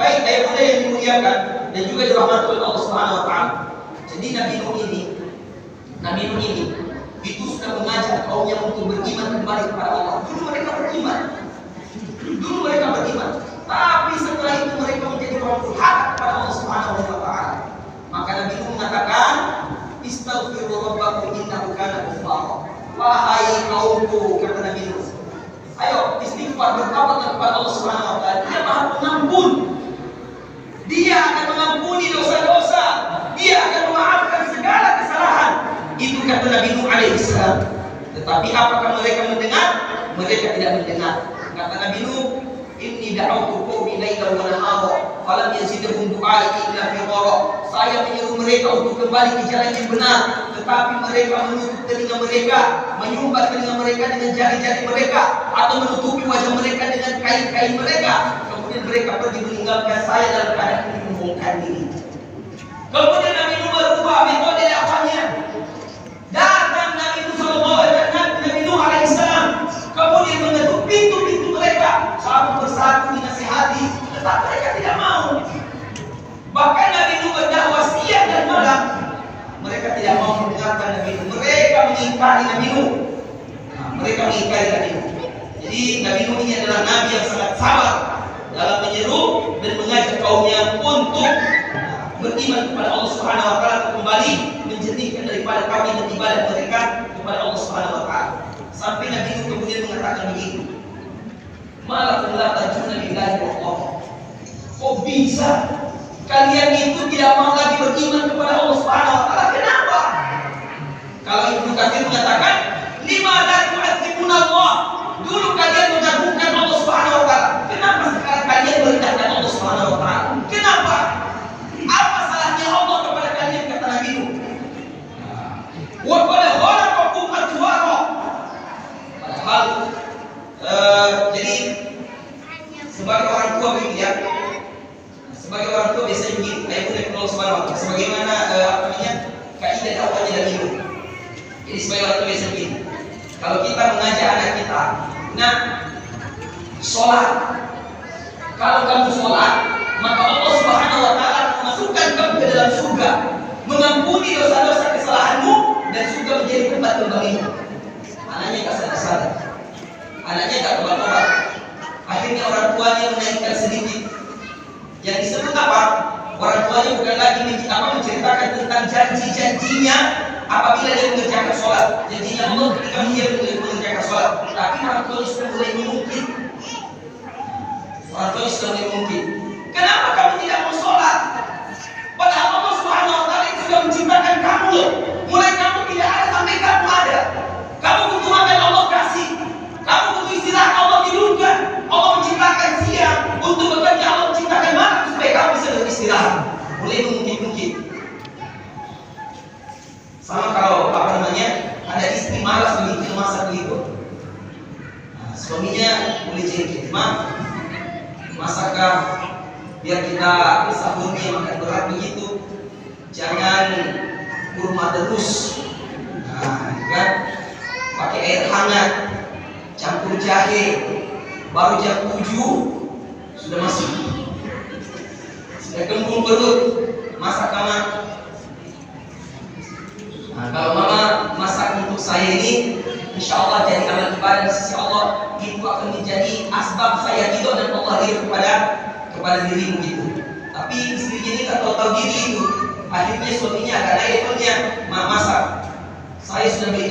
Baik, ayah bunda yang dimuliakan dan juga dirahmati oleh Allah Subhanahu wa taala. Jadi Nabi Nuh ini itu sudah mengajak kaumnya untuk beriman kembali kepada Allah. Dulu mereka beriman, tapi setelah itu mereka menjadi orang durhaka kepada Allah Subhanahu wa taala. Maka Nabi Nuh mengatakan, "Istaghfiru rabbakum innahu kana ghaffara." Wahai kaumku, kata Nabi Nuh, ayo istighfar, bertaubat kepada Allah Subhanahu wa taala. Dia Maha Pengampun. Dia akan mengampuni dosa-dosa. Dia akan memaafkan segala kesalahan. Itu kata Nabi Nuh alaihissalam. Tetapi apakah mereka mendengar? Mereka tidak mendengar. Kata Nabi Nuh, "Inni da'awtu qaumi lailan wa nahara, falam yazidhum du'ai illa firara." Saya menyeru mereka untuk kembali ke jalan yang benar, tetapi mereka menutup telinga mereka, menyumbat telinga mereka dengan jari-jari mereka, atau menutupi wajah mereka dengan kain-kain mereka. Kemudian mereka pergi meninggalkan saya dalam keadaan menyombongkan diri. Kemudian Nabi Nuh berubah metode dakwahnya. Datang Nabi Nuh alaihissalam, kemudian mengetuk pintu-pintu mereka, satu persatu dinasihati, tetapi mereka tidak mau. Bahkan Nabi Nuh berdakwah siang dan malam, mereka tidak mau mendengarkan Nabi Nuh. Mereka mengingkari Nabi Nuh. Jadi Nabi Nuh ini adalah Nabi yang sangat sabar dalam menyeru dan mengajak kaumnya untuk beriman kepada Allah Subhanahu wa taala, kembali menjernihkan daripada kami dan ibadah mereka kepada Allah Subhanahu wa taala. Sampai Nabi Nuh kemudian mengatakan begitu, "Malakum la tarjuna lillahi wa Allah." Kok bisa kalian itu tidak mau lagi beriman kepada Allah Subhanahu wa taala? Kenapa? Kalau Ibnu Katsir mengatakan, "Lima la tu'adzibuna Allah." Dulu kalian mengagungkan Allah Subhanahu wa taala. Kenapa sekarang kalian merendahkan Allah Subhanahu wa taala? Kenapa? Apa salahnya Allah kepada kalian, kata Nabi Nuh? Wa qad khalaqakum atwara. Padahal jadi sebagai orang tua begitu ya. Sebagai orang tua biasanya begini, ayat dari Allah Subhanahu wa taala. Sebagaimana kaidah dakwahnya Nabi Nuh. Jadi sebagai orang tua biasanya begini. Kalau kita mengajak anak kita, nah, sholat. Kalau kamu sholat, maka Allah Subhanahu wa taala memasukkan kamu ke dalam surga, mengampuni dosa-dosa kesalahanmu, dan surga menjadi tempat kembalimu. Anaknya tak sadar-sadar, anaknya tak tobat-tobat. Akhirnya orang tuanya menaikkan sedikit. Yang disebut apa? Orang tuanya bukan lagi menceritakan tentang janji-janjinya apabila dia mengerjakan sholat. Janjinya Allah ketika dia mengerjakan sholat. Tapi orang tuanya sudah mulai mengungkit. Kenapa kamu tidak mau sholat? Padahal Allah Subhanahu wa taala sudah menciptakan kamu loh. Mulai kamu tidak ada sampai kamu ada. Kamu butuh makan, Allah kasih. Kamu butuh istirahat, Allah tidurkan. Allah menciptakan siang untuk bekerja, Allah menciptakan malam supaya kamu bisa beristirahat. Mulai mungkin. Sama kalau ada istri malas begitu masak begitu. Nah, suaminya boleh jengkel, masakkah biar kita sahurnya makan berat begitu, jangan kurma terus. Nah, kan pakai air hangat, campur jahe, baru jam 7 sudah masuk, sudah kembung perut, masak kamar. Nah, kalau mama masak untuk saya ini, insya Allah jadi amal ibadah di sisi Allah, itu akan menjadi asbab saya ridho dan Allah ridho kepada dirimu gitu. Tapi istrinya ini tak tahu diri itu, akhirnya suaminya agak naik levelnya, masak. Saya sudah beli